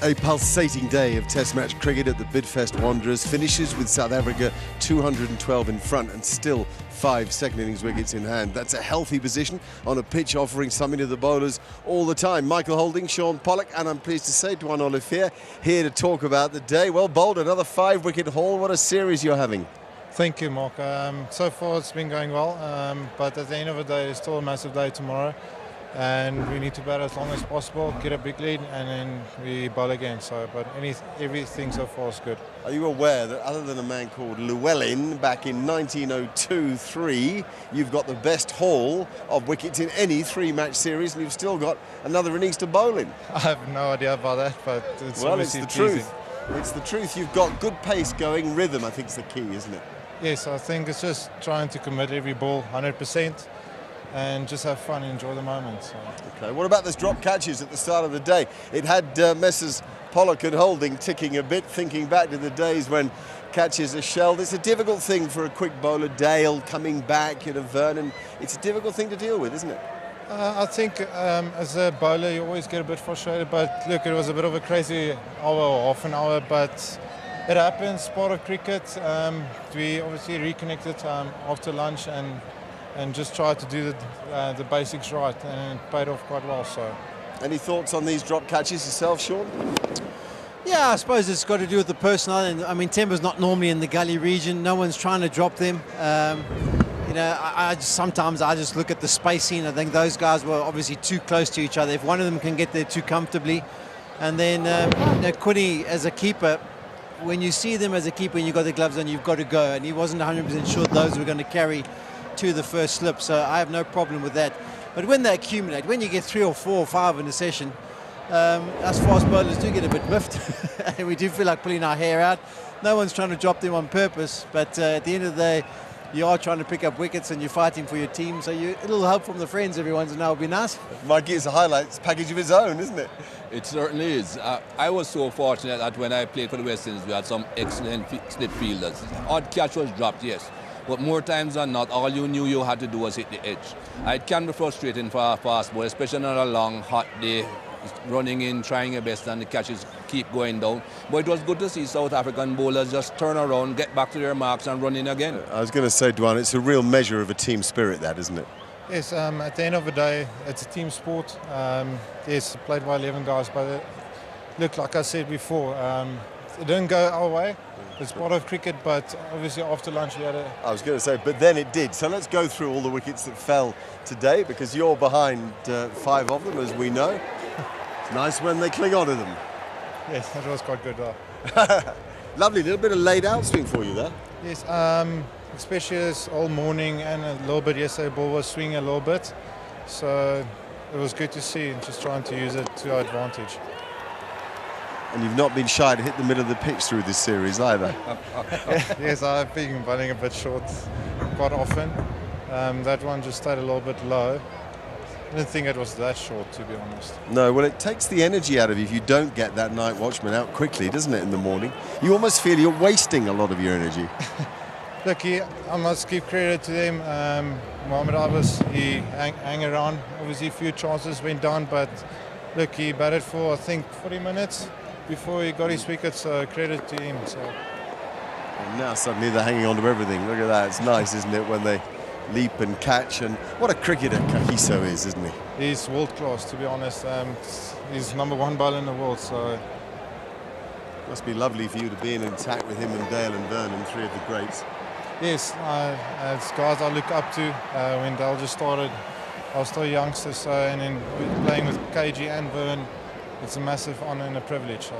A pulsating day of Test match cricket at the Bidfest Wanderers finishes with South Africa 212 in front and still 5 second innings wickets in hand. That's a healthy position on a pitch offering something to the bowlers all the time. Michael Holding, Shaun Pollock, and I'm pleased to say Duanne Olivier here to talk about the day. Well bowled, another 5-wicket haul. What a series you're having. Thank you, Mark. So far it's been going well, but at the end of the day it's still a massive day tomorrow. And we need to bat as long as possible, get a big lead, and then we bowl again. So, but everything so far is good. Are you aware that other than a man called Llewellyn back in 1902-3, you've got the best haul of wickets in any 3-match series, and you've still got another innings to bowl in? I have no idea about that, but it's well, it's obviously the pleasing. truth. It's the truth. You've got good pace going, rhythm, I think, is the key, isn't it? Yes, I think it's just trying to commit every ball 100%. And just have fun and enjoy the moment. So. Okay, what about those drop catches at the start of the day? It had Messrs Pollock and Holding ticking a bit, thinking back to the days when catches are shelled. It's a difficult thing for a quick bowler, Dale coming back, Vernon. It's a difficult thing to deal with, isn't it? I think as a bowler you always get a bit frustrated, but look, it was a bit of a crazy hour or half an hour, but it happens, part of cricket. We obviously reconnected after lunch and just try to do the basics right, and it paid off quite well. So, any thoughts on these drop catches yourself, Shaun? Yeah, I suppose it's got to do with the personnel. And I mean, Temba's not normally in the gully region. No one's trying to drop them. You know, sometimes I just look at the spacing. I think those guys were obviously too close to each other. If one of them can get there too comfortably, and then you know, Quinny as a keeper, when you see them as a keeper and you've got the gloves on, you've got to go. And he wasn't 100% sure those were going to carry to the first slip, so I have no problem with that. But when they accumulate, when you get 3 or 4 or 5 in a session, us fast bowlers do get a bit miffed and we do feel like pulling our hair out. No one's trying to drop them on purpose, but at the end of the day you are trying to pick up wickets and you're fighting for your team, so a little help from the friends every once in a while would be nice. Mikey, it's a highlights package of his own, isn't it? It certainly is. I was so fortunate that when I played for the West Indies we had some excellent slip fielders. Odd catch was dropped, yes. But more times than not, all you knew you had to do was hit the edge. It can be frustrating for a fast ball, especially on a long, hot day, running in, trying your best, and the catches keep going down. But it was good to see South African bowlers just turn around, get back to their marks and run in again. I was going to say, Duanne, it's a real measure of a team spirit, that, isn't it? Yes, at the end of the day, it's a team sport. Yes, played by 11 guys, but look, like I said before, it didn't go our way. It's part of cricket, but obviously after lunch we had a... I was going to say, but then it did. So let's go through all the wickets that fell today, because you're behind 5 of them, as we know. It's nice when they cling on to them. Yes, that was quite good. Lovely, little bit of laid out swing for you there. Yes, especially this all morning and a little bit yesterday, ball was swinging a little bit. So it was good to see and just trying to use it to our advantage. And you've not been shy to hit the middle of the pitch through this series either. Yes, I've been running a bit short quite often. That one just stayed a little bit low. I didn't think it was that short, to be honest. No, well, it takes the energy out of you if you don't get that night watchman out quickly, doesn't it, in the morning? You almost feel you're wasting a lot of your energy. Look, I must give credit to them. Mohamed Abbas, he hang around. Obviously, a few chances went down, but look, he batted for, I think, 40 minutes before he got his wicket, so credit to him. So. And now suddenly they're hanging on to everything. Look at that. It's nice, isn't it, when they leap and catch. And what a cricketer Kagiso is, isn't he? He's world class, to be honest. He's #1 bowler in the world, so... Must be lovely for you to be in an attack with him and Dale and Vernon, 3 of the greats. Yes, as guys I look up to. When Dale just started, I was still a youngster, so, and then playing with KG and Vern, it's a massive honour and a privilege. So.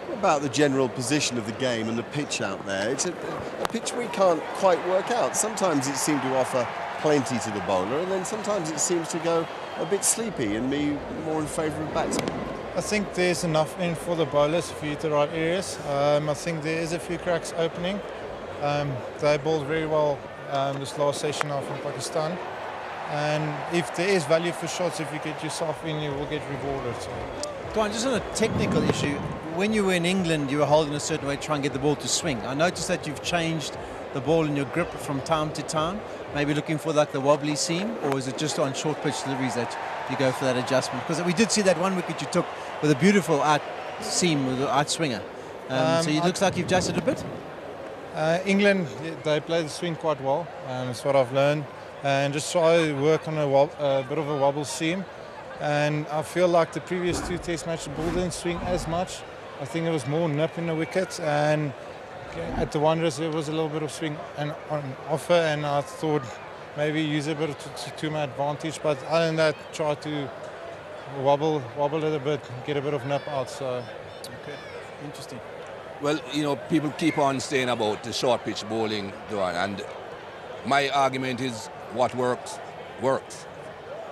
What about the general position of the game and the pitch out there? It's a pitch we can't quite work out. Sometimes it seems to offer plenty to the bowler, and then sometimes it seems to go a bit sleepy and be more in favour of batsmen. I think there's enough in for the bowlers if you hit the right areas. I think there is a few cracks opening. They bowled very well this last session off in Pakistan. And if there is value for shots, if you get yourself in, you will get rewarded. So. Duanne, just on a technical issue, when you were in England, you were holding a certain way to try and get the ball to swing. I noticed that you've changed the ball in your grip from time to time? Maybe looking for like the wobbly seam, or is it just on short pitch deliveries that you go for that adjustment? Because we did see that one wicket you took with a beautiful out seam with the out swinger. So it looks like you've adjusted a bit. England, they play the swing quite well. That's what I've learned. And just try to work on a bit of a wobble seam. And I feel like the previous 2 test matches, the ball didn't swing as much. I think it was more nip in the wicket. And at the Wanderers, there was a little bit of swing on offer. And I thought maybe use a bit to my advantage. But other than that, try to wobble it a bit, get a bit of nip out. So, okay, interesting. Well, you know, people keep on saying about the short pitch bowling, Duanne, and my argument is what works.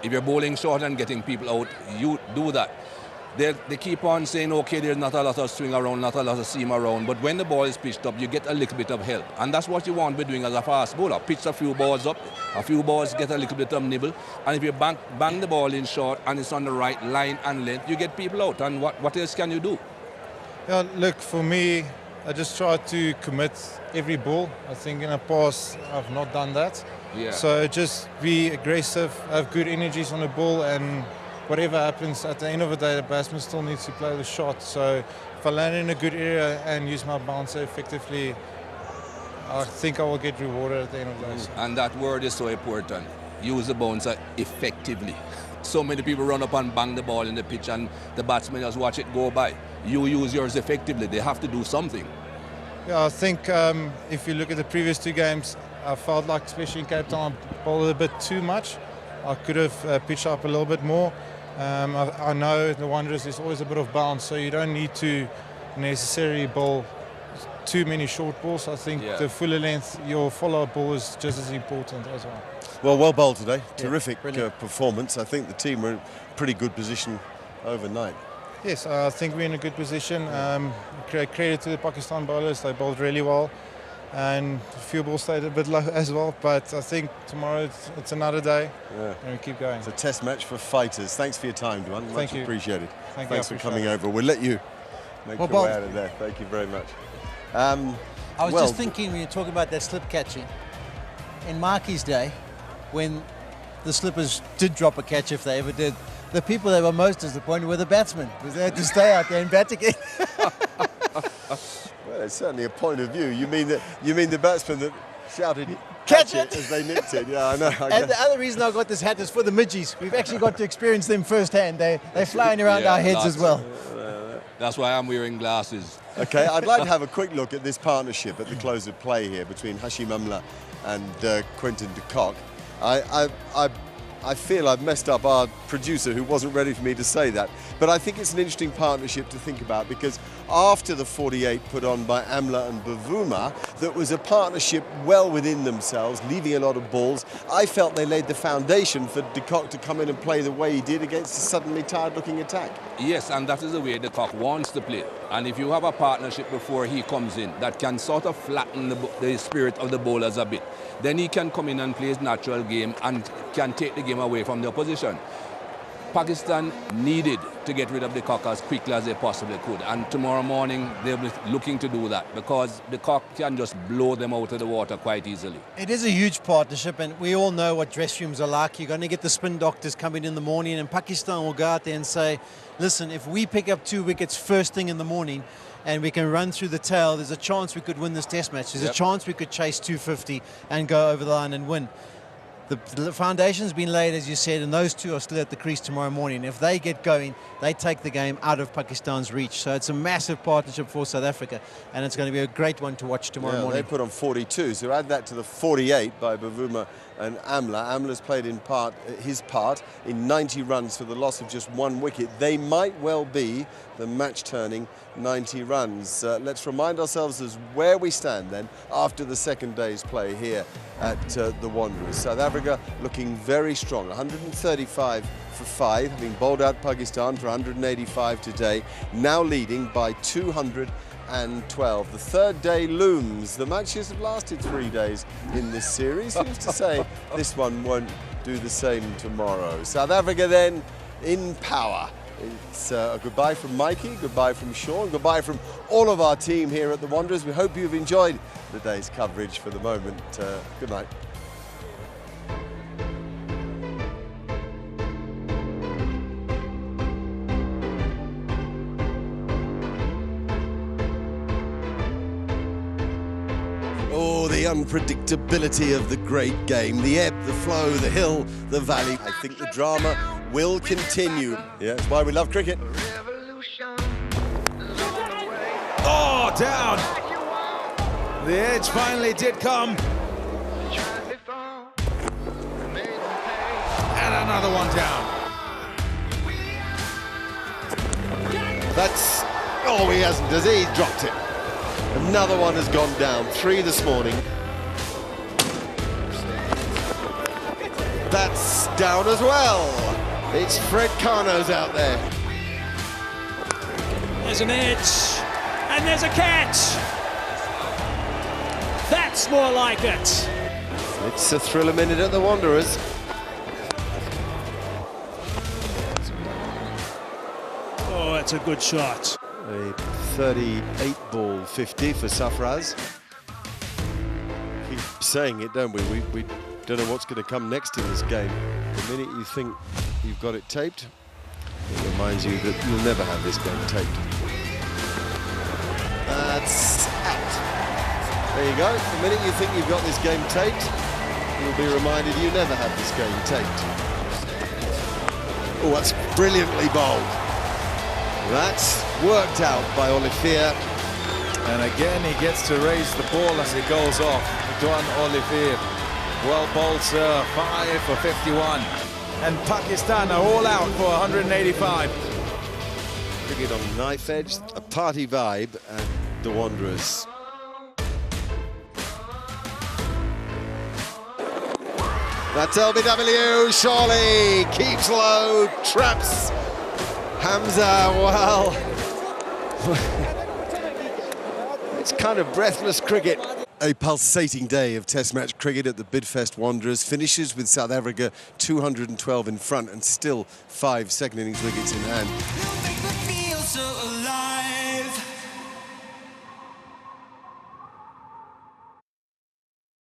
If you're bowling short and getting people out, you do that. They keep on saying, okay, there's not a lot of swing around, not a lot of seam around, but when the ball is pitched up, you get a little bit of help. And that's what you want to be doing as a fast bowler. Pitch a few balls up, a few balls get a little bit of nibble, and if you bang the ball in short and it's on the right line and length, you get people out. And what else can you do? yeah, look, for me, I just try to commit every ball. I think in the past, I've not done that. Yeah. So just be aggressive, have good energies on the ball, and whatever happens, at the end of the day, the batsman still needs to play the shot. So if I land in a good area and use my bouncer effectively, I think I will get rewarded at the end of the day. And that word is so important. Use the bouncer effectively. So many people run up and bang the ball in the pitch and the batsmen just watch it go by. You use yours effectively. They have to do something. Yeah, I think if you look at the previous 2 games, I felt like, especially in Cape Town, I bowled a bit too much. I could have pitched up a little bit more. I know the Wanderers, there's always a bit of bounce, so you don't need to necessarily bowl too many short balls. I think the fuller length, your follow-up ball is just as important as well. Well bowled today. Terrific performance. I think the team were in pretty good position overnight. Yes, I think we're in a good position. Credit to the Pakistan bowlers, they bowled really well. And a few balls stayed a bit low as well, but I think tomorrow it's another day, and we keep going. It's a test match for fighters. Thanks for your time, Duanne. Much appreciated. Thanks for coming over. We'll let you make your way out of there. Thank you very much. I was just thinking, when you talk about that slip catching, in Marky's day, when the slippers did drop a catch, if they ever did, the people that were most disappointed were the batsmen, because they had to stay out there and bat again. Well, it's certainly a point of view. You mean the batsman that shouted catch it as they nicked it? Yeah, I know. And the other reason I got this hat is for the midgies. We've actually got to experience them firsthand. They're flying around our heads as well. That's why I'm wearing glasses. Okay, I'd like to have a quick look at this partnership at the close of play here between Hashim Amla and Quinton de Kock. I feel I've messed up our producer who wasn't ready for me to say that. But I think it's an interesting partnership to think about, because after the 48 put on by Amla and Bavuma, that was a partnership well within themselves, leaving a lot of balls. I felt they laid the foundation for de Kock to come in and play the way he did against a suddenly tired-looking attack. Yes, and that is the way de Kock wants to play. And if you have a partnership before he comes in that can sort of flatten the spirit of the bowlers a bit, then he can come in and play his natural game and can take the game away from the opposition. Pakistan needed to get rid of de Kock as quickly as they possibly could, and tomorrow morning they'll be looking to do that, because de Kock can just blow them out of the water quite easily. It is a huge partnership, and we all know what dress rooms are like. You're going to get the spin doctors coming in the morning, and Pakistan will go out there and say, listen, if we pick up 2 wickets first thing in the morning and we can run through the tail, there's a chance we could win this test match. There's a chance we could chase 250 and go over the line and win. The foundation's been laid, as you said, and those 2 are still at the crease tomorrow morning. If they get going, they take the game out of Pakistan's reach. So it's a massive partnership for South Africa, and it's going to be a great one to watch tomorrow morning. They put on 42, so add that to the 48 by Bavuma and Amla. Amla's played his part in 90 runs for the loss of just 1 wicket. They might well be the match-turning 90 runs. Let's remind ourselves as where we stand then after the second day's play here at the Wanderers. South Africa looking very strong, 135 for 5, having bowled out Pakistan for 185 today, now leading by 212. The third day looms. The matches have lasted 3 days in this series. Who's to say this one won't do the same tomorrow? South Africa then in power It's a goodbye from Mikey, goodbye from Shaun, goodbye from all of our team here at the Wanderers. We hope you've enjoyed the day's coverage for the moment. Good night. Oh, the unpredictability of the great game. The ebb, the flow, the hill, the valley. I think the drama will continue. Yeah, that's why we love cricket. Oh, down! The edge finally did come. And another one down. That's... Oh, he hasn't, has he? He's dropped it. Another one has gone down. 3 this morning. That's down as well. It's Fred Carno's out there. There's an edge, and there's a catch. That's more like it. It's a thriller minute at the Wanderers. Oh, that's a good shot. A 38 ball 50 for Safraz. Keep saying it, don't we? We don't know what's going to come next in this game. The minute you think you've got it taped, it reminds you that you'll never have this game taped. That's out. There you go. The minute you think you've got this game taped, you'll be reminded you never have this game taped. Oh, that's brilliantly bowled. That's worked out by Olivier. And again, he gets to raise the ball as it goes off. Duanne Olivier. Well bowled, sir. 5 for 51. And Pakistan are all out for 185. Cricket on knife edge, a party vibe at the Wanderers. That's LBW, surely keeps low, traps Hamza. Well, it's kind of breathless cricket. A pulsating day of Test match cricket at the Bidfest Wanderers finishes with South Africa 212 in front and still 5 second innings wickets in hand.